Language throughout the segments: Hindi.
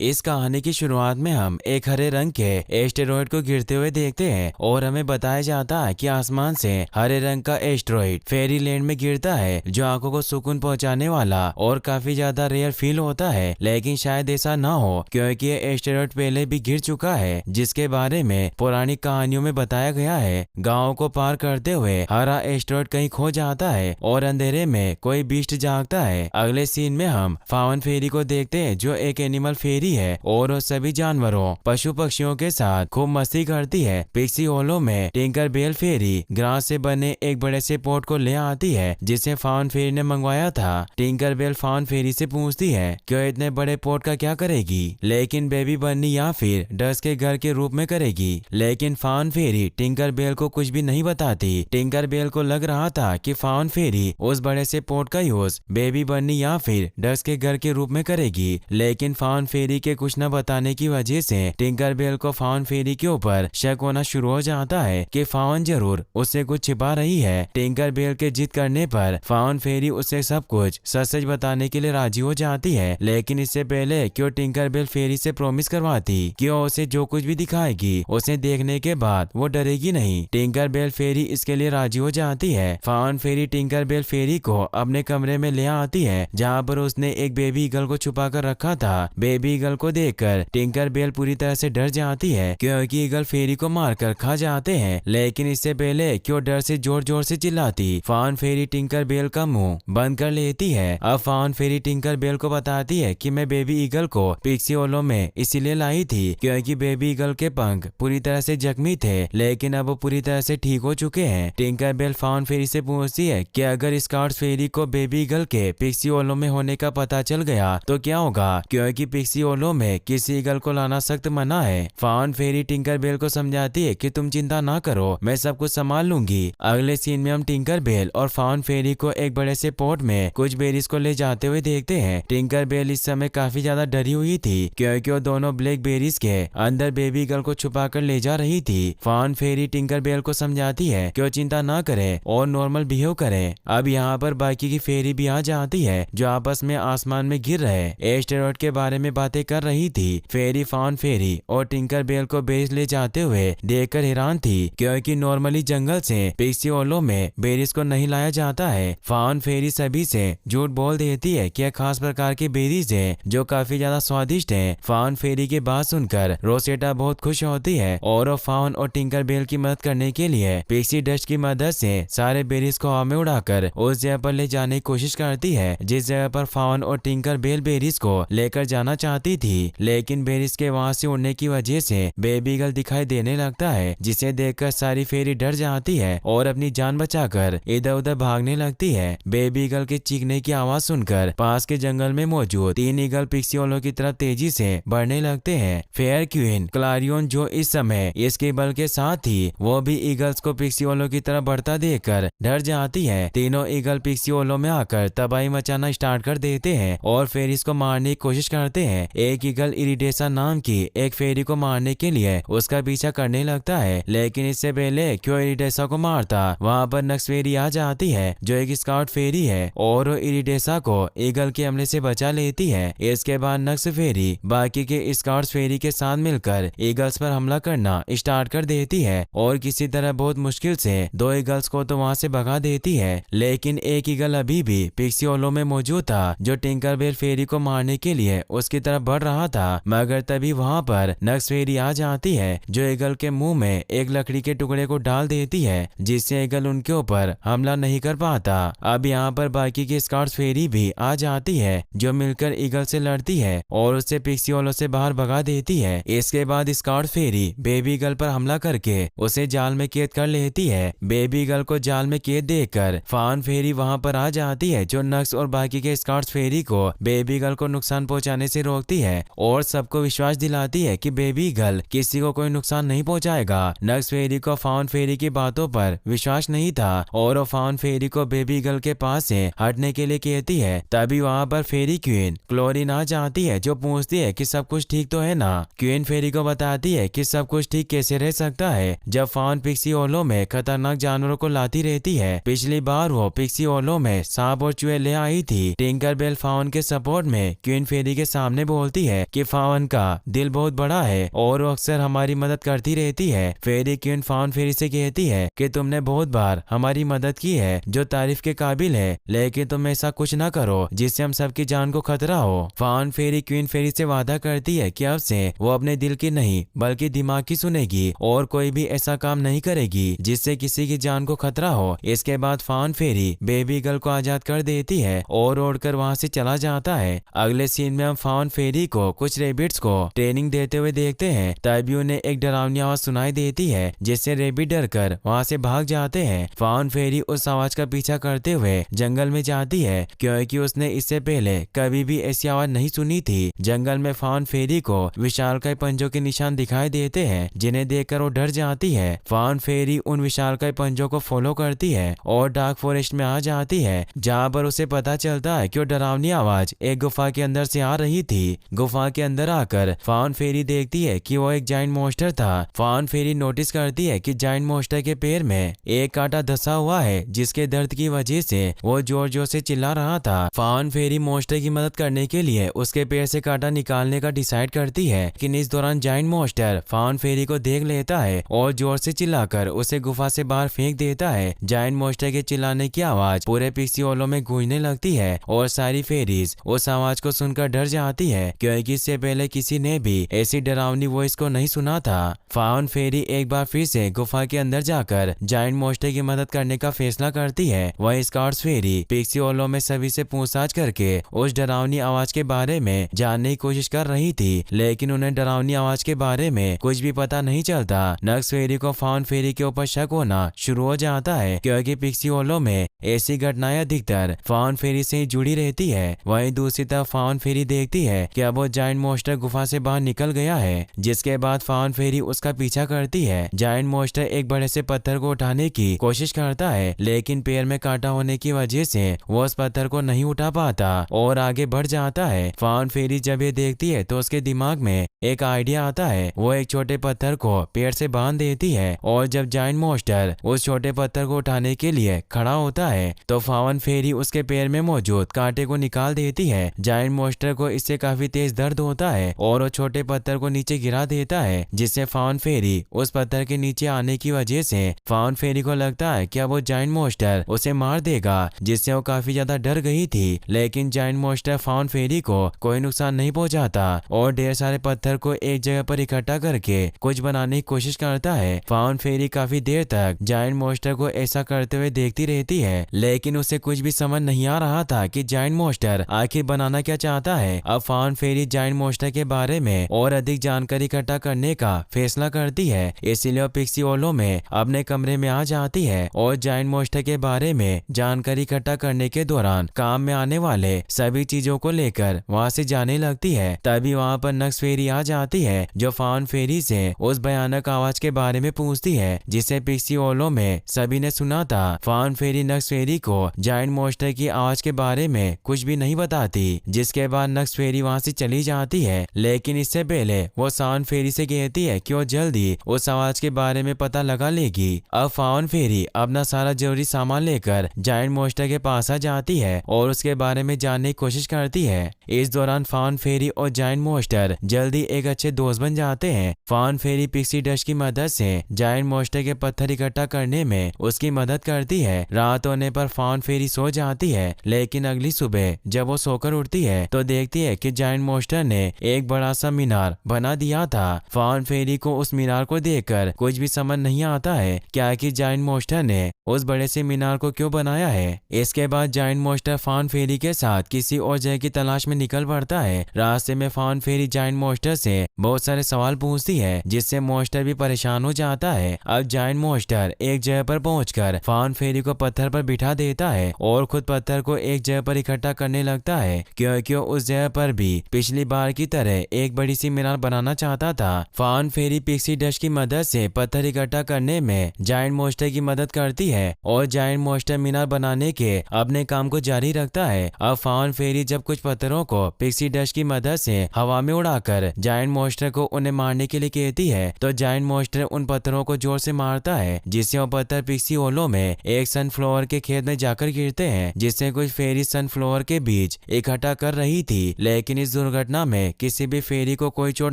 इस कहानी की शुरुआत में हम एक हरे रंग के एस्टेरॉयड को गिरते हुए देखते हैं और हमें बताया जाता है कि आसमान से हरे रंग का एस्टेरॉयड फेरी लैंड में गिरता है, जो आंखों को सुकून पहुंचाने वाला और काफी ज्यादा रेयर फील होता है। लेकिन शायद ऐसा ना हो, क्योंकि ये एस्टेरॉयड पहले भी गिर चुका है, जिसके बारे में पौराणिक कहानियों में बताया गया है। गाँव को पार करते हुए हरा एस्टेरॉयड कहीं खो जाता है और अंधेरे में कोई बीस्ट जागता है। अगले सीन में हम फावन फेरी को देखते हैं, जो एक एनिमल फेरी है और सभी जानवरों पशु पक्षियों के साथ खूब मस्ती करती है। पिक्सी होलो में टिंकर बेल फेरी ग्रास से बने एक बड़े से पोट को ले आती है, जिसे फावन फेरी ने मंगवाया था। टिंकर बेल फावन फेरी से पूछती है क्यों इतने बड़े पोट का क्या करेगी, लेकिन बेबी बन्नी या फिर डस के घर के रूप में करेगी। लेकिन फावन फेरी टिंकर बेल को कुछ भी नहीं बताती। टिंकर बेल को लग रहा था कि फावन फेरी उस बड़े से पोट का यूज बेबी बन्नी या फिर डस के घर के रूप में करेगी। लेकिन फावन फेरी के कुछ न बताने की वजह से टिंकर बेल को फावन फेरी के ऊपर शक होना शुरू हो जाता है कि फावन जरूर उससे कुछ छिपा रही है। टिंकर बेल के जिद करने पर फावन फेरी उसे सब कुछ सच सच बताने के लिए राजी हो जाती है। लेकिन इससे पहले क्यों टिंकर बेल फेरी से प्रॉमिस करवाती कि वो उसे जो कुछ भी दिखाएगी उसे देखने के बाद वो डरेगी नहीं। टिंकर बेल फेरी इसके लिए राजी हो जाती है। फावन फेरी टिंकर बेल फेरी को अपने कमरे में ले आती है, जहाँ पर उसने एक बेबी ईगल को छुपा कर रखा था। बेबी ईगल को देखकर टिंकर बेल पूरी तरह से डर जाती है, क्योंकि ईगल फेरी को मारकर खा जाते हैं। लेकिन इससे पहले क्यों डर से जोर जोर से चिल्लाती, फावन फेरी टिंकर बेल का मुंह बंद कर लेती है। अब फावन फेरी टिंकर बेल को बताती है कि मैं बेबी ईगल को पिक्सी होलो में इसीलिए लाई थी क्योंकि बेबी ईगल के पंख पूरी तरह से जख्मी थे, लेकिन अब वो पूरी तरह से ठीक हो चुके हैं। टिंकर बेल फावन फेरी से पूछती है कि अगर स्काउट्स फेरी को बेबी ईगल के पिक्सी होलो में होने का पता चल गया तो क्या होगा, क्योंकि पिक्सी होलो में किसी ईगल को लाना सख्त मना है। फावन फेरी टिंकर बेल को समझाती है कि तुम चिंता ना करो, मैं सब कुछ संभाल लूंगी। अगले सीन में हम टिंकर बेल और फावन फेरी को एक बड़े से पोट में कुछ बेरीज को ले जाते हुए देखते हैं। टिंकर बेल इस समय काफी ज्यादा डरी हुई थी, क्योंकि वो दोनों ब्लैक बेरीज के अंदर बेबी ईगल को छुपा कर ले जा रही थी। फावन फेरी टिंकर बेल को समझाती है कि वो चिंता ना करे और नॉर्मल बिहेव करे। अब यहाँ पर बाकी की फेरी भी आ जाती है, जो आपस में आसमान में गिर रहे एस्टेरॉयड के बारे में बातें कर रही थी। फेरी फावन फेरी और टिंकर बेल को बेरीज ले जाते हुए देखकर हैरान थी, क्योंकि नॉर्मली जंगल से पिक्सी होलो में बेरीज को नहीं लाया जाता है। फावन फेरी सभी से झूठ बोल देती है कि खास प्रकार की बेरीज है जो काफी ज्यादा स्वादिष्ट है। फावन फेरी की बात सुनकर रोसेटा बहुत खुश होती है और वो फावन और टिंकर बेल की मदद करने के लिए पिक्सी डस्ट की मदद से सारे बेरीज को हवा में उड़ाकर उस जगह पर ले जाने की कोशिश करती है जिस जगह पर फावन और टिंकर बेल बेरीज को लेकर जाना चाहती थी। लेकिन बेरीज के वहां से उड़ने की वजह से बेबी ईगल दिखाई देने लगता है, जिसे देखकर सारी फेरी डर जाती है और अपनी जान बचाकर इधर उधर भागने लगती है। बेबी ईगल के चीखने की आवाज सुनकर पास के जंगल में मौजूद 3 ईगल पिक्सी होलो की तरफ तेजी से बढ़ने लगते हैं। फेयर क्वीन क्लारियन, जो इस समय इसके बल के साथ थी, वो भी ईगल्स को पिक्सी होलो की तरफ बढ़ता देखकर डर जाती है। तीनों ईगल पिक्सी होलो में आकर तबाही मचाना स्टार्ट कर देते हैं और फेरीज को मारने की कोशिश करते हैं। एक ईगल इरिडेसा नाम की एक फेरी को मारने के लिए उसका पीछा करने लगता है, लेकिन इससे पहले क्यों इरिडेसा को मारता, वहाँ पर नक्स फेरी आ जाती है जो एक स्काउट फेरी है और इरिडेसा को ईगल के हमले से बचा लेती है। इसके बाद नक्स फेरी बाकी के स्काउट फेरी के साथ मिलकर ईगल्स पर हमला करना स्टार्ट कर देती है और किसी तरह बहुत मुश्किल से 2 ईगल्स को तो वहाँ से भगा देती है। लेकिन एक ईगल अभी भी पिक्सी होलो में मौजूद था, जो टिंकर बेल फेरी को मारने के लिए उसकी तरफ बढ़ रहा था, मगर तभी वहाँ पर नक्स फेरी आ जाती है जो ईगल के मुंह में एक लकड़ी के टुकड़े को डाल देती है, जिससे ईगल उनके ऊपर हमला नहीं कर पाता। अब यहाँ पर बाकी की स्काउट्स फेरी भी आ जाती है, जो मिलकर ईगल से लड़ती है और उससे पिक्सी होलो से बाहर भगा देती है। इसके बाद स्काउट फेरी बेबी ईगल पर हमला करके उसे जाल में कैद कर लेती है। बेबी ईगल को जाल में कैद देखकर फावन फेरी वहाँ पर आ जाती है, जो नक्स और बाकी के स्काउट्स फेरी को बेबी ईगल को नुकसान पहुंचाने से रोकती है और सबको विश्वास दिलाती है कि बेबी ईगल किसी को कोई नुकसान नहीं पहुंचाएगा। नक्स फेरी को फावन फेरी की बातों पर विश्वास नहीं था और वो फावन फेरी को बेबी ईगल के पास से हटने के लिए कहती है। तभी वहाँ पर फेरी क्वीन क्लोरिन आ जाती है, जो पूछती है कि सब कुछ ठीक तो है ना। क्वीन फेरी को बताती है कि सब कुछ ठीक कैसे रह सकता है जब फावन पिक्सी होलो में खतरनाक जानवरों को लाती रहती है। पिछली बार वो पिक्सी होलो में सांप और चूहे ले आई थी। टिंकर बेल फावन के सपोर्ट में क्वीन फेरी के सामने बोलती बोलती है कि फाउन का दिल बहुत बड़ा है और वो अक्सर हमारी मदद करती रहती है। फेरी क्वीन फाउन फेरी से कहती है कि तुमने बहुत बार हमारी मदद की है जो तारीफ के काबिल है, लेकिन तुम ऐसा कुछ ना करो जिससे हम सबकी जान को खतरा हो। फाउन फेरी क्वीन फेरी से वादा करती है कि अब से वो अपने दिल की नहीं बल्कि दिमाग की सुनेगी और कोई भी ऐसा काम नहीं करेगी जिससे किसी की जान को खतरा हो। इसके बाद फाउन फेरी बेबी गर्ल को आजाद कर देती है और उड़कर वहां से चला जाता है। अगले सीन में हम फाउन फेरी को कुछ रेबिट्स को ट्रेनिंग देते हुए देखते हैं। तभी उन्हें एक डरावनी आवाज सुनाई देती है जिससे रेबिट डर कर वहाँ से भाग जाते हैं। फाउन फेरी उस आवाज का पीछा करते हुए जंगल में जाती है क्योंकि उसने इससे पहले कभी भी ऐसी आवाज नहीं सुनी थी। जंगल में फाउन फेरी को विशालकाय पंजों के निशान दिखाई देते हैं जिन्हें देखकर वो डर जाती है। फाउन फेरी उन विशालकाय पंजों को फॉलो करती है और डार्क फॉरेस्ट में आ जाती है जहाँ पर उसे पता चलता है कि वो डरावनी आवाज एक गुफा के अंदर से आ रही थी। गुफा के अंदर आकर फाउन फेरी देखती है कि वो एक जाइंट मॉन्स्टर था। फाउन फेरी नोटिस करती है कि जाइंट मॉन्स्टर के पैर में एक कांटा धंसा हुआ है जिसके दर्द की वजह से वो जोर जोर से चिल्ला रहा था। फाउन फेरी मॉन्स्टर की मदद करने के लिए उसके पैर से कांटा निकालने का डिसाइड करती है, लेकिन इस दौरान जाइंट मॉन्स्टर फाउन फेरी को देख लेता है और जोर से चिल्लाकर उसे गुफा से बाहर फेंक देता है। जाइंट मॉन्स्टर के चिल्लाने की आवाज पूरे पिक्सी ओलो में गूंजने लगती है और सारी फेरीज उस आवाज को सुनकर डर जाती है क्योंकि इससे पहले किसी ने भी ऐसी डरावनी वॉइस को नहीं सुना था। फाउन फेरी एक बार फिर से गुफा के अंदर जाकर जाइंट मॉन्स्टर की मदद करने का फैसला करती है। वह स्काउट्स फेरी पिक्सी ओलो में सभी से पूछताछ करके उस डरावनी आवाज के बारे में जानने की कोशिश कर रही थी, लेकिन उन्हें डरावनी आवाज के बारे में कुछ भी पता नहीं चलता। नक्स फेरी को फाउन फेरी के ऊपर शक होना शुरू हो जाता है क्योंकि पिक्सी ओलो में ऐसी घटनाएं अधिकतर फाउन फेरी से ही जुड़ी रहती है। वहीं दूसरी तरफ फाउन फेरी देखती है कि अब वो जाइंट मॉन्स्टर गुफा से बाहर निकल गया है, जिसके बाद फाउन फेरी उसका पीछा करती है। जाइंट मॉन्स्टर एक बड़े से पत्थर को उठाने की कोशिश करता है, लेकिन पैर में कांटा होने की वजह से वो उस पत्थर को नहीं उठा पाता और आगे बढ़ जाता है। फाउन फेरी जब ये देखती है तो उसके दिमाग में एक आइडिया आता है। वो एक छोटे पत्थर को पेड़ से बांध देती है और जब जाइंट मॉन्स्टर उस छोटे पत्थर को उठाने के लिए खड़ा होता है तो फाउन फेरी उसके पैर में मौजूद कांटे को निकाल देती है। जाइंट मॉन्स्टर को इससे काफी तेज दर्द होता है और वो छोटे पत्थर को नीचे गिरा देता है, जिससे फाउन फेरी उस पत्थर के नीचे आने की वजह से फाउन फेरी को लगता है कि अब वो जाइंट मॉन्स्टर उसे मार देगा, जिससे वो काफी ज्यादा डर गई थी। लेकिन जाइंट मॉन्स्टर फाउन फेरी को कोई नुकसान नहीं पहुंचाता और ढेर सारे पत्थर को एक जगह पर इकट्ठा करके कुछ बनाने की कोशिश करता है। फाउन फेरी काफी देर तक जाइंट मॉन्स्टर को ऐसा करते हुए देखती रहती है, लेकिन उसे कुछ भी समझ नहीं आ रहा था कि जाइंट मॉन्स्टर आखिर बनाना क्या चाहता है। अब फाउन फेरी जाइंट मॉन्स्टर के बारे में और अधिक जानकारी इकट्ठा करने का फैसला करती है, इसलिए पिक्सी ओलो में अपने कमरे में आ जाती है और जाइंट मॉन्स्टर के बारे में जानकारी इकट्ठा करने के दौरान काम में आने वाले सभी चीजों को लेकर वहाँ से जाने लगती है। तभी वहाँ पर नक्स फेरी आ जाती है जो फाउन फेरी से उस भयानक आवाज के बारे में पूछती है जिसे पिक्सी ओलो में सभी ने सुना था। फाउन फेरी नक्स फेरी को जाइंट मॉन्स्टर की आवाज के बारे में कुछ भी नहीं बताती, जिसके बाद नक्स फेरी वहाँ से चली जाती है। लेकिन इससे पहले वो फाउन फेरी से कहती है कि वो जल्दी उस आवाज के बारे में पता लगा लेगी। अब फाउन फेरी अपना सारा जरूरी सामान लेकर जाइंट मॉन्स्टर के पास आ जाती है और उसके बारे में जानने की कोशिश करती है। इस दौरान फाउन फेरी और जाइंट मॉन्स्टर जल्दी एक अच्छे दोस्त बन जाते हैं। फाउन फेरी पिक्सी डस्ट की मदद से जाइंट मॉन्स्टर के पत्थर इकट्ठा करने में उसकी मदद करती है। रात होने पर फाउन फेरी सो जाती है, लेकिन अगली सुबह जब वो सोकर उठती है तो देखती है कि जाइंट मॉन्स्टर ने एक बड़ा सा मीनार बना दिया था। फाउन फेरी को उस मीनार को देखकर कुछ भी समझ नहीं आता है क्या कि जाइंट मॉन्स्टर ने उस बड़े से मीनार को क्यों बनाया है। इसके बाद जाइंट मॉन्स्टर फाउन फेरी के साथ किसी और जगह की तलाश में निकल पड़ता है। रास्ते में फाउन फेरी जाइंट मॉन्स्टर से बहुत सारे सवाल पूछती है, जिससे मॉन्स्टर भी परेशान हो जाता है। अब जाइंट मॉन्स्टर एक जगह पर पहुंचकर फाउन फेरी को पत्थर पर बिठा देता है और खुद पत्थर को एक जगह पर इकट्ठा करने लगता है क्योंकि उस जगह पर भी पिछली बार की तरह एक बड़ी सी मीनार बनाना चाहता था। फाउन फेरी पिक्सी डस्ट की मदद से पत्थर इकट्ठा करने में जाइंट मॉन्स्टर की मदद करती है और जाइंट मॉन्स्टर मीनार बनाने के अपने काम को जारी रखता है। अब फाउन फेरी जब कुछ पत्थरों को पिक्सी डस्ट की मदद से हवा में उड़ाकर जाइंट मॉन्स्टर को उन्हें मारने के लिए कहती है तो जाइंट मॉन्स्टर उन पत्थरों को जोर से मारता है, जिससे वो पत्थर पिक्सी ओलो में एक सनफ्लावर के खेत में जाकर गिरते हैं, जिससे कुछ फेरी सनफ्लावर के बीज इकट्ठा कर रही थी। लेकिन इस इस दुर्घटना में किसी भी फेरी को कोई चोट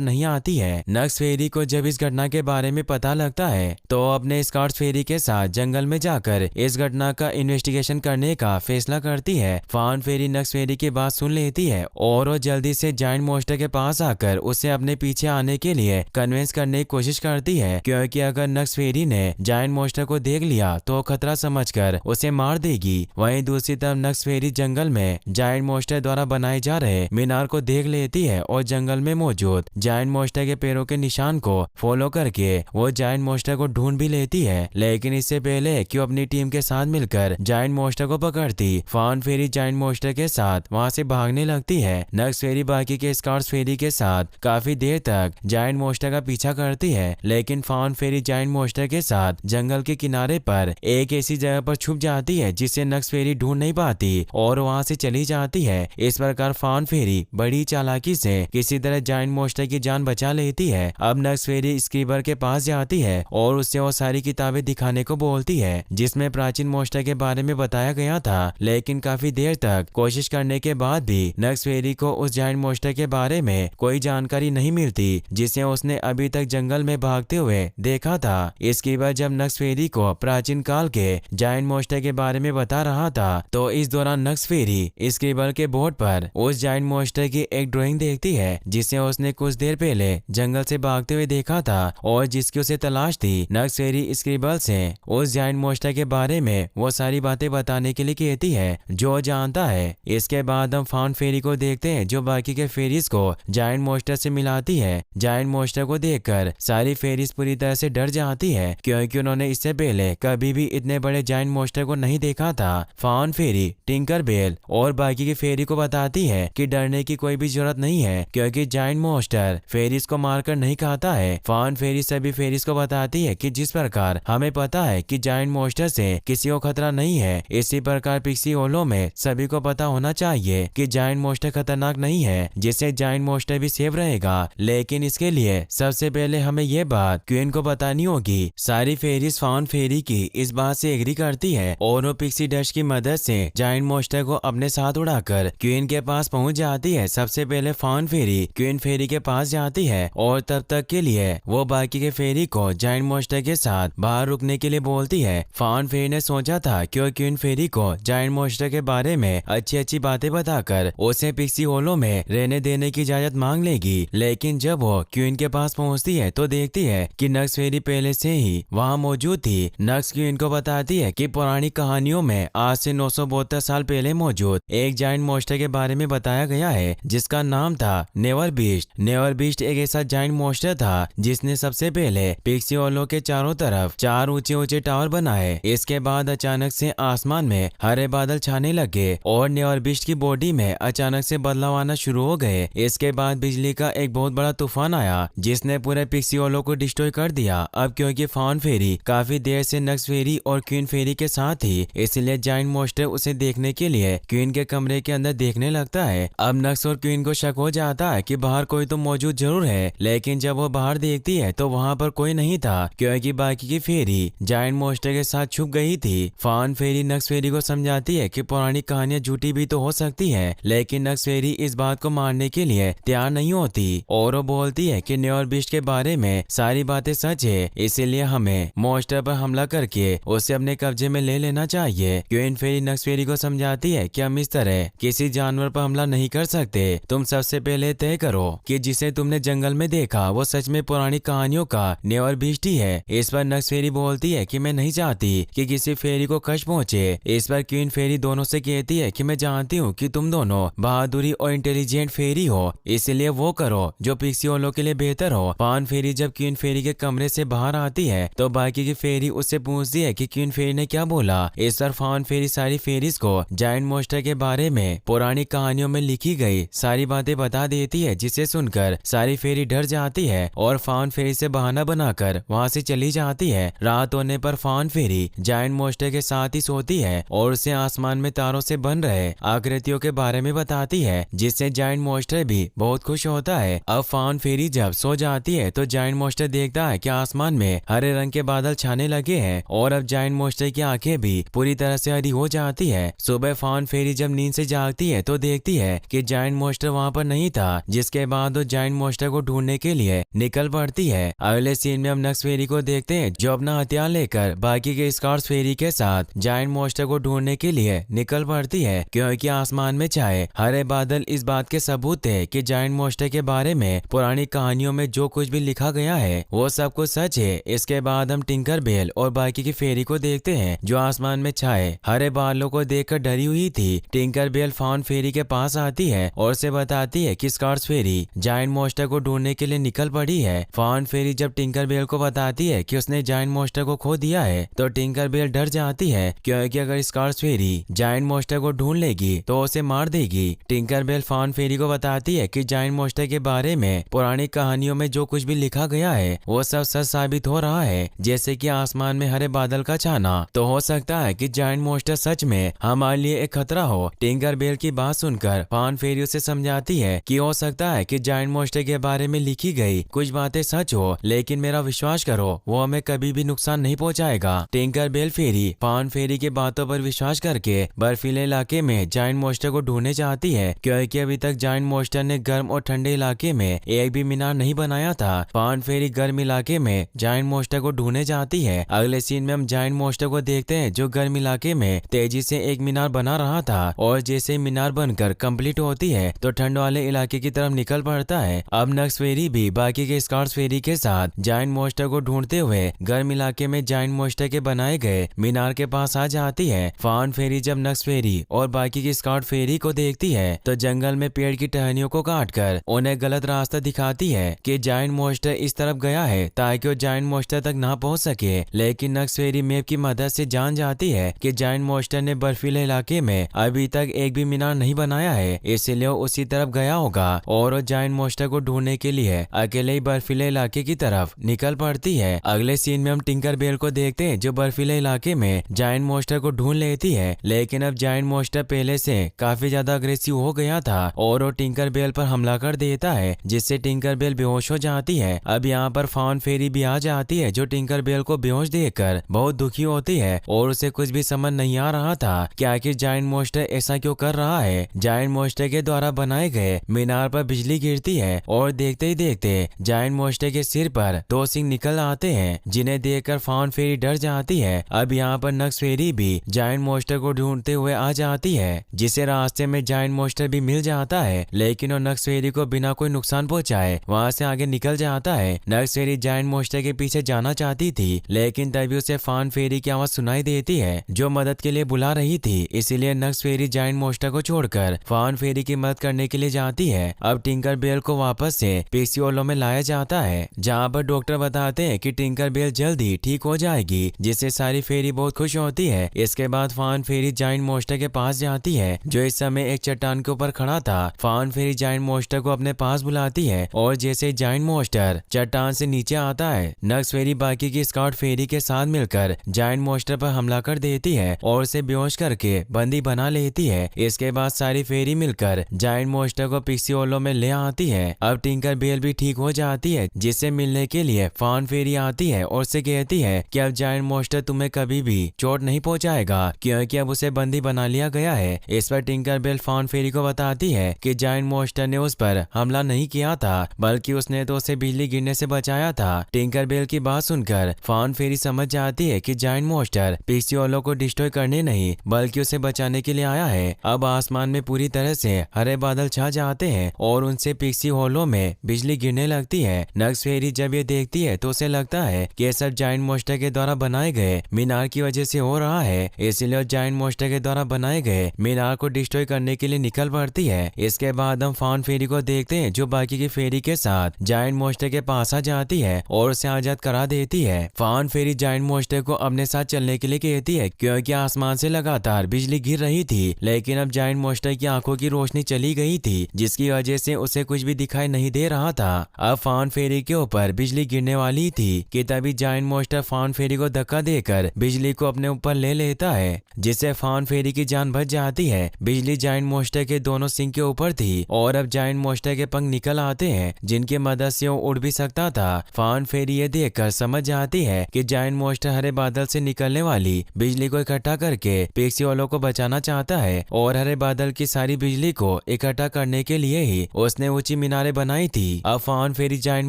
नहीं आती है। नक्स फेरी को जब इस घटना के बारे में पता लगता है तो अपने स्कॉट्स फेरी के साथ जंगल में जाकर इस घटना का इन्वेस्टिगेशन करने का फैसला करती है। फाउंड फेरी नक्स फेरी की बात सुन लेती है और वो जल्दी से जायंट मॉन्स्टर के पास आकर उसे अपने पीछे आने के लिए कन्विंस करने की कोशिश करती है, क्योंकि अगर नक्स फेरी ने जायंट मॉन्स्टर को देख लिया तो खतरा समझकर उसे मार देगी। वहीं दूसरी तरफ नक्स फेरी जंगल में जायंट मॉन्स्टर द्वारा बनाए जा रहे मीनार को देख लेती है और जंगल में मौजूद जायंट मॉन्स्टर के पैरों के निशान को फॉलो करके वो जायंट मॉन्स्टर को ढूंढ भी लेती है। लेकिन इससे पहले कि वो अपनी टीम के साथ मिलकर जायंट मॉन्स्टर को पकड़ती, फाउंड फेरी जायंट मॉन्स्टर के साथ वहां से भागने लगती है। नक्स फेरी बाकी के स्कॉट्स फेरी के साथ काफी देर तक जायंट मॉन्स्टर का पीछा करती है, लेकिन फाउंड फेरी जायंट मॉन्स्टर के साथ जंगल के किनारे पर एक ऐसी जगह पर छुप जाती है जिसे नक्स फेरी ढूंढ नहीं पाती और वहां से चली जाती है। इस प्रकार फाउंड फेरी बड़ी चालाकी से किसी तरह जायंट मॉन्स्टर की जान बचा लेती है। अब नक्स फेरी स्क्रीबर के पास जाती है और उससे वो सारी किताबें दिखाने को बोलती है जिसमें प्राचीन मॉन्स्टर के बारे में बताया गया था, लेकिन काफी देर तक कोशिश करने के बाद भी नक्स फेरी को उस जायंट मॉन्स्टर के बारे में कोई जानकारी नहीं मिलती जिसे उसने अभी तक जंगल में भागते हुए देखा था। इसके बाद जब नक्स फेरी को प्राचीन काल के जायंट मॉन्स्टर के बारे में बता रहा था तो इस दौरान नक्स फेरी स्क्रिबल के बोर्ड पर उस जायंट मॉन्स्टर की एक ड्राइंग देखती है जिसे उसने कुछ देर पहले जंगल से भागते हुए देखा था और जिसकी उसे तलाश थी। नक्स फेरी स्क्रिबल से उस जायंट मॉन्स्टर के बारे में वो सारी बातें बताने के लिए कहती है जो जानता है। इसके बाद हम फाउंड फेरी को देखते हैं जो बाकी के फेरीज को जायंट मॉन्स्टर से मिलाती है। जायंट मॉन्स्टर को देखकर सारी फेरीज पूरी तरह से डर जाती है क्योंकि उन्होंने इससे पहले कभी भी इतने बड़े जायंट मॉन्स्टर को नहीं देखा था। फाउंड फेरी टिंकर बेल और बाकी की फेरी को बताती है कि डरने की कोई भी जरूरत नहीं है क्योंकि जायंट मॉन्स्टर फेरीज को मारकर नहीं खाता है। फाउंड फेरी सभी फेरीज को बताती है कि जिस प्रकार हमें पता है कि जायंट मॉन्स्टर से किसी को खतरा नहीं है, इसी प्रकार पिक्सी ओलो में सभी को पता होना चाहिए कि जायंट मॉन्स्टर खतरनाक नहीं है, जिससे जायंट मॉन्स्टर भी सेफ रहेगा। लेकिन इसके लिए सबसे पहले हमें ये बात क्वीन को बतानी होगी। सारी फेरीज फाउंड फेरी की इस बात से एग्री करती है और वो पिक्सी डस्ट की मदद से जायंट मॉन्स्टर को अपने साथ उड़ाकर क्वीन के पास पहुंच जाती है। सबसे पहले फाउंड फेरी क्वीन फेरी के पास जाती है और तब तक के लिए वो बाकी के फेरी को जायंट मॉन्स्टर के साथ बाहर रुकने के लिए बोलती है। फाउंड फेरी ने सोचा था कि वो क्वीन फेरी को जायंट मॉन्स्टर के बारे में अच्छी अच्छी बातें बताकर उसे पिक्सी होलो में रहने देने की इजाजत मांग लेगी, लेकिन जब वो क्वीन के पास पहुंचती है तो देखती है कि नक्स फेरी पहले से ही वहां मौजूद थी। नक्स क्वीन को बताती है कि पुरानी कहानियों में आज से 972 साल पहले मौजूद एक जायंट मॉन्स्टर के बारे में बताया गया है जिसका नाम था नेवर बीस्ट। नेवर बीस्ट एक ऐसा जायंट मॉन्स्टर था जिसने सबसे पहले पिक्सी होलो के चारों तरफ 4 ऊंचे ऊंचे टावर बनाए। इसके बाद अचानक से आसमान में हरे बादल छाने लगे और नेवर बीस्ट की बॉडी में अचानक से बदलाव आना शुरू हो गए। इसके बाद बिजली का एक बहुत बड़ा तूफान आया जिसने पूरे पिक्सी होलो को डिस्ट्रॉय कर दिया। अब क्योंकि फाउंड फेरी काफी देर से नक्स फेरी और क्वीन फेरी के साथ थी, इसलिए जायंट मॉन्स्टर उसे देखने के लिए क्वीन के कमरे के अंदर देखने लगता है। अब नक्स और क्वीन को शक हो जाता है कि बाहर कोई तो मौजूद जरूर है, लेकिन जब वो बाहर देखती है तो वहाँ पर कोई नहीं था क्योंकि बाकी की फेरी जायंट मॉन्स्टर के साथ छुप गई थी। फाउंड फेरी नक्स फेरी को समझाती है कि पुरानी कहानियां झूठी भी तो हो सकती है, लेकिन नक्स फेरी इस बात को मानने के लिए तैयार नहीं होती और वो बोलती है कि नेवर बीस्ट के बारे में सारी बातें सच है, इसीलिए हमें मॉन्स्टर पर हमला करके उसे अपने कब्जे में ले लेना चाहिए। क्वीन फेरी नक्स फेरी को समझाती है कि हम इस तरह किसी जानवर पर हमला नहीं कर सकते। तुम सबसे पहले तय करो कि जिसे तुमने जंगल में देखा वो सच में पुरानी कहानियों का नेवर बीस्ट ही है। इस पर नक्स फेरी बोलती है कि मैं नहीं चाहती कि किसी फेरी को कष्ट पहुंचे। इस पर क्वीन फेरी दोनों से कहती है कि मैं जानती हूँ कि तुम दोनों बहादुरी और इंटेलिजेंट फेरी हो, इसलिए वो करो जो पिक्सी होलो के लिए बेहतर हो। फाउंड फेरी जब क्वीन फेरी के कमरे से बाहर आती है तो बाकी की फेरी उससे पूछती है कि क्वीन फेरी ने क्या बोला। इस पर फाउंड फेरी सारी फेरीज को जायंट मॉन्स्टर के बारे में पुरानी कहानियों में लिखी गई सारी बातें बता देती है, जिसे सुनकर सारी फेरी डर जाती है और फाउंड फेरी से बहाना बनाकर वहां से चली जाती है। रात होने पर फाउंड फेरी जायंट मॉन्स्टर के साथ ही सोती है और उसे आसमान में तारों से बन रहे आकृतियों के बारे में बताती है, जिससे जायंट मॉन्स्टर भी बहुत खुश होता है। अब फाउंड फेरी जब सो जाती है तो जायंट मॉन्स्टर देखता है कि आसमान में हरे रंग के बादल छाने लगे हैं और अब जायंट मॉन्स्टर की आंखें भी पूरी तरह से हरी हो जाती है। सुबह फाउंड फेरी जब नींद से जागती है तो देखती है कि जायंट मोस्टर वहाँ पर नहीं था, जिसके बाद वो जायंट मोस्टर को ढूंढने के लिए निकल पड़ती है। अगले सीन में हम नक्स फेरी को देखते हैं जो अपना हथियार लेकर बाकी के स्कॉट्स फेरी के साथ जायंट मोस्टर को ढूंढने के लिए निकल पड़ती है, क्योंकि आसमान में छाए हरे बादल इस बात के सबूत थे कि जायंट मोस्टर के बारे में पुरानी कहानियों में जो कुछ भी लिखा गया है वो सब कुछ सच है। इसके बाद हम टिंकर बेल और बाकी की फेरी को देखते हैं जो आसमान में छाए हरे बादलों को देखकर डरी हुई थी। टिंकर बेल फाउन फेरी के पास आती है और उसे बताती है कि स्कॉट्स फेरी जायंट मोस्टर को ढूंढने के लिए निकल पड़ी है। फाउन फेरी जब टिंकर बेल को बताती है कि उसने जायंट मोस्टर को खो दिया है तो टिंकर बेल डर जाती है, क्योंकि अगर स्कॉट्स फेरी जायंट मोस्टर को ढूंढ लेगी तो उसे मार देगी। टिंकर बेल फाउन फेरी को बताती है कि जायंट मोस्टर के बारे में पुरानी कहानियों में जो कुछ भी लिखा गया है वो सब सच साबित हो रहा है, जैसे कि आसमान में हरे बादल का छाना। तो हो सकता है कि जायंट मोस्टर सच में हमारे लिए एक खतरा हो। टिंकर बेल की बात सुनकर फाउन फेरी उसे समझाती है कि हो सकता है कि जायंट मोस्टर के बारे में लिखी गई कुछ बातें सच हो, लेकिन मेरा विश्वास करो वो हमें कभी भी नुकसान नहीं पहुंचाएगा। टिंकर बेल फेरी फाउन फेरी की बातों पर विश्वास करके बर्फीले इलाके में जायंट मोस्टर को ढूंढने चाहती है, क्योंकि अभी तक जायंट मोस्टर ने गर्म और ठंडे इलाके में एक भी मीनार नहीं बनाया था। फाउन फेरी गर्म इलाके में जायंट मोस्टर को ढूंढने जाती है। अगले सीन में हम जायंट मोस्टर को देखते हैं जो गर्म इलाके में तेजी से एक मीनार बना रहा था, और जैसे मीनार बनकर कंप्लीट होती है तो ठंड वाले इलाके की तरफ निकल पड़ता है। अब नक्स फेरी भी बाकी के स्कॉट्स फेरी के साथ जायंट मोस्टर को ढूंढते हुए गर्म इलाके में जायंट मोस्टर के बनाए गए मीनार के पास आ जाती है। फाउन फेरी जब नक्स फेरी और बाकी की स्कॉट फेरी को देखती है तो जंगल में पेड़ की टहनियों को काटकर उन्हें गलत रास्ता दिखाती है कि जायंट मोस्टर इस तरफ गया है ताकि वो जायंट मोस्टर तक ना पहुंच सके। लेकिन नक्स फेरी मैप की मदद से जान जाती है कि जायंट मोस्टर ने बर्फीले इलाके में अभी तक एक भी मीनार नहीं बनाया है, इसलिए वो उसी तरफ गया होगा और वो जायंट मोस्टर को ढूंढने के लिए अकेले ही बर्फीले इलाके की तरफ निकल पड़ती है। अगले सीन में हम टिंकर बेल को देखते हैं जो बर्फीले इलाके में जायंट मोस्टर को ढूंढ लेती है, लेकिन अब जायंट मोस्टर पहले से काफी ज्यादा अग्रेसिव हो गया था और वो टिंकर बेल पर हमला कर देता है, जिससे टिंकर बेल बेहोश हो जाती है। अब यहाँ पर फाउन फेरी भी आ जाती है जो टिंकर बेल को बेहोश देखकर बहुत दुखी होती है और उसे कुछ भी समझ नहीं आ रहा था कि आखिर जायंट मोस्टर ऐसा क्यों कर रहा है। जायंट मोस्टर के द्वारा बनाए गए मीनार पर बिजली गिरती है और देखते ही देखते जायंट मोस्टर के सिर पर दो सिंह निकल आते हैं, जिन्हें देखकर फाउन फेरी डर जाती है। अब यहाँ पर नक्स फेरी भी जायंट मोस्टर को ढूंढते हुए आ जाती है, जिसे रास्ते में जायंट मोस्टर भी मिल जाता है, लेकिन वो नक्स फेरी को बिना कोई नुकसान पहुंचाए वहाँ से आगे निकल जाता है। नक्स फेरी जायंट मोस्टर के पीछे जाना चाहती थी, लेकिन तभी उसे फाउन फेरी की आवाज सुनाई देती है जो मदद के लिए बुला रही थी, इसीलिए नक्स फेरी जायंट मोस्टर को छोड़कर फाउन फेरी की मदद करने के लिए जाती है। अब टिंकर बेल को वापस से पिक्सियोलो में लाया जाता है, जहाँ पर डॉक्टर बताते हैं कि टिंकर बेल जल्दी ठीक हो जाएगी, जिससे सारी फेरी बहुत खुश होती है। इसके बाद फाउन फेरी जायंट मोस्टर के पास जाती है जो इस समय एक चट्टान के ऊपर खड़ा था। फाउन फेरी जायंट मोस्टर को अपने पास बुलाती है और जैसे जायंट मोस्टर चट्टान से नीचे आता है, नक्स फेरी बाकी की स्कॉट फेरी के साथ मिलकर जायंट मोस्टर पर हमला कर देती है और उसे बेहोश करके बंदी बना लेती है। इसके बाद सारी फेरी मिलकर जायंट मोस्टर को पिक्सियोलो में ले आती है। अब टिंकर बेल भी ठीक हो जाती है, जिससे मिलने के लिए फाउन फेरी आती है और उसे कहती है कि अब जायंट मोस्टर तुम्हें कभी भी चोट नहीं पहुंचाएगा, क्योंकि अब उसे बंदी बना लिया गया है। इस पर टिंकर बेल फाउन फेरी को बताती है कि जायंट मोस्टर ने उस पर हमला नहीं किया था, बल्कि उसने तो उसे बिजली गिरने से बचाया था। टिंकर बेल की बात सुनकर फाउन फेरी समझ जाती है कि जायंट मोस्टर पिक्सियोलो को डिस्ट्रॉय करने नहीं बल्कि उसे बचाने के लिए आया है। अब आसमान में पूरी तरह से हरे बादल छा जाते हैं और उनसे पिक्सियोलो में बिजली गिरने लगती है। नक्स फेरी जब ये देखती है तो उसे लगता है कि ये सब जायंट मोस्टर के द्वारा बनाए गए मीनार की वजह से हो रहा है, इसलिए जायंट मोस्टर के द्वारा बनाए गए मीनार को डिस्ट्रॉय करने के लिए निकल पड़ती है। इसके बाद हम फाउन फेरी को देखते हैं जो बाकी की फेरी के साथ जायंट मोस्टर के पास आ जाती है और उसे आजाद करा देती है। फाउन फेरी जायंट मोस्टर को अपने साथ चलने के लिए कहती है, क्योंकि आसमान से लगातार बिजली गिर रही थी, लेकिन अब जायंट मोस्टर की आंखों की रोशनी चली गई थी, जिसकी वजह से उसे कुछ भी दिखाई नहीं दे रहा था। अब फाउन फेरी के ऊपर बिजली गिरने वाली थी कि तभी जायंट मोस्टर फाउन फेरी को धक्का देकर बिजली को अपने ऊपर ले लेता है, जिससे फाउन फेरी की जान बच जाती है। बिजली जायंट मोस्टर के दोनों सिंह के ऊपर थी और अब जायंट मोस्टर के पंख निकल आते हैं, जिनकी मदद से वो उड़ भी सकता था। फाउन फेरी ये देखकर समझ जाती है कि जायंट मोस्टर हरे बादल से निकलने वाली बिजली को इकट्ठा करके पिक्सियोलो को बचाना चाहता है और हरे बादल की सारी बिजली को इकट्ठा करने के लिए ही उसने ऊंची मीनारें बनाई थी। अब फाउंड फेरी जायंट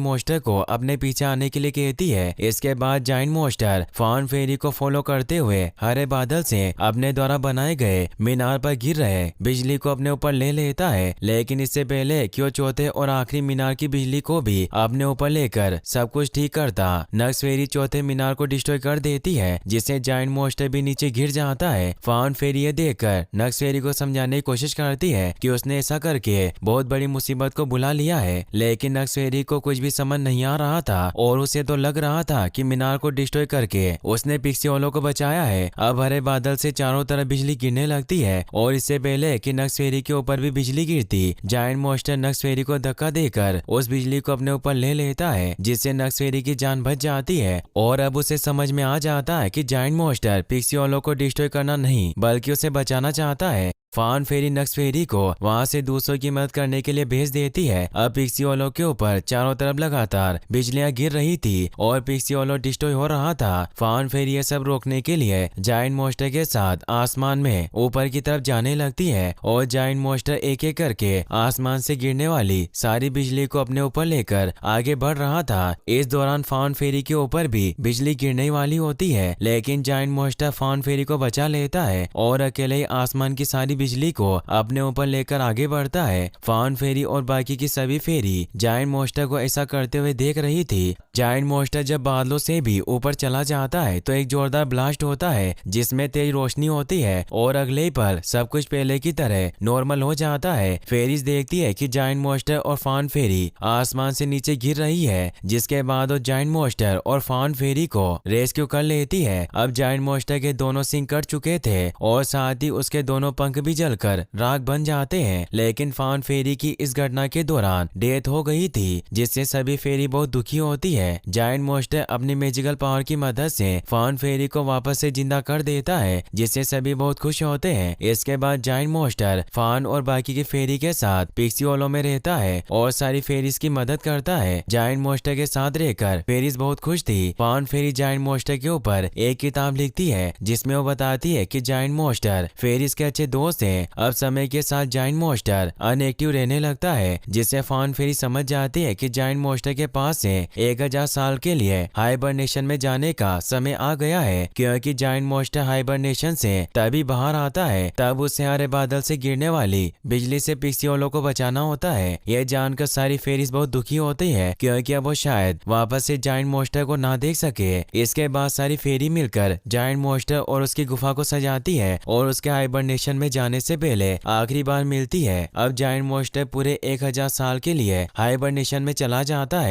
मॉन्स्टर को अपने पीछे आने के लिए कहती है। इसके बाद जायंट मॉन्स्टर फाउंड फेरी को फॉलो करते हुए हरे बादल से अपने द्वारा बनाए गए मीनार पर गिर रहे बिजली को अपने ऊपर ले लेता है, लेकिन इससे पहले कि वो चौथे और आखिरी मीनार की बिजली को भी अपने ऊपर लेकर सब कुछ ठीक करता, नक्स फेरी चौथे मीनार को डिस्ट्रॉय कर देती है, जिससे जायंट मॉन्स्टर भी नीचे गिर जाता है। फाउंड फेरी ये देखकर नक्स फेरी को समझाने की कोशिश करती है कि उसने ऐसा करके बहुत बड़ी मुसीबत को बुला लिया है, लेकिन नक्स फेरी को कुछ भी समझ नहीं आ रहा था और उसे तो लग रहा था कि मीनार को डिस्ट्रॉय करके उसने पिक्सियोलो को बचाया है। अब हरे बादल से चारों तरफ बिजली गिरने लगती है और इससे पहले कि नक्स फेरी के ऊपर भी बिजली गिरती, जायंट मॉन्स्टर नक्स फेरी को धक्का देकर उस बिजली को अपने ऊपर ले लेता है, जिससे नक्स फेरी की जान बच जाती है। और अब उसे समझ में आ जाता है कि जायंट मॉन्स्टर पिक्सियोलो को डिस्ट्रॉय करना नहीं बल्कि उसे बचाना चाहता है। फाउंड फेरी नक्स फेरी को वहां से दूसरों की मदद करने के लिए भेज देती है। अब पिक्सियोलो के ऊपर चारों तरफ लगातार बिजलियां गिर रही थी और पिक्सियोलो डिस्ट्रॉय हो रहा था। फाउंड फेरी ये सब रोकने के लिए जायंट मॉन्स्टर के साथ आसमान में ऊपर की तरफ जाने लगती है और जायंट मॉन्स्टर एक एक करके आसमान से गिरने वाली सारी बिजली को अपने ऊपर लेकर आगे बढ़ रहा था। इस दौरान फाउंड फेरी के ऊपर भी बिजली गिरने वाली होती है, लेकिन जायंट मॉन्स्टर फाउंड फेरी को बचा लेता है और अकेले ही आसमान की सारी बिजली को अपने ऊपर लेकर आगे बढ़ता है। फाउंड फेरी और बाकी की सभी फेरी जायंट मॉन्स्टर को ऐसा करते हुए देख रही थी। जायंट मॉन्स्टर जब बादलों से भी ऊपर चला जाता है तो एक जोरदार ब्लास्ट होता है जिसमें तेज रोशनी होती है और अगले पर सब कुछ पहले की तरह नॉर्मल हो जाता है। फेरीज देखती है कि जायंट मॉन्स्टर और फाउंड फेरी आसमान से नीचे गिर रही है, जिसके बाद वो जायंट मॉन्स्टर और फाउंड फेरी को रेस्क्यू कर लेती है। अब जायंट मॉन्स्टर के दोनों सिंग कट चुके थे और साथ ही उसके दोनों पंख भी जलकर राख बन जाते हैं, लेकिन फाउंड फेरी की इस घटना के दौरान डेथ हो गई थी, जिससे सभी फेरी बहुत दुखी होती है। जायंट मॉन्स्टर अपनी मैजिकल पावर की मदद से फाउंड फेरी को वापस से जिंदा कर देता है, जिससे सभी बहुत खुश होते हैं। इसके बाद जायंट मॉन्स्टर फाउंड और बाकी की फेरी के साथ पिक्सियोलो में रहता है और सारी फेरीज की मदद करता है। जायंट मॉन्स्टर के साथ रहकर फेरीज बहुत खुश थी। फाउंड फेरी जायंट मॉन्स्टर के ऊपर एक किताब लिखती है जिसमें वो बताती है कि जायंट मॉन्स्टर फेरीज के अच्छे दोस्त हैं। अब समय के साथ जायंट मॉन्स्टर अनएक्टिव रहने लगता है, जिससे फाउंड फेरी समझ जाती है कि जायंट मॉन्स्टर के पास से 1000 साल के लिए हाइबरनेशन में जाने का समय आ गया है, क्योंकि जायंट मॉन्स्टर हाइबरनेशन से तभी बाहर आता है तब उसे हरे बादल से गिरने वाली बिजली से पिक्सियोलो को बचाना होता है। यह जानकर सारी फेरीज बहुत दुखी होती है, क्योंकि अब वो शायद वापस से जायंट मॉन्स्टर को ना देख सके। इसके बाद सारी फेरी मिलकर जायंट मॉन्स्टर और उसकी गुफा को सजाती है और उसके हाइबरनेशन में जाने से पहले आखिरी बार मिलती है। अब जायंट मॉन्स्टर पूरे 1000 साल के लिए हाइबरनेशन में चला जाता है।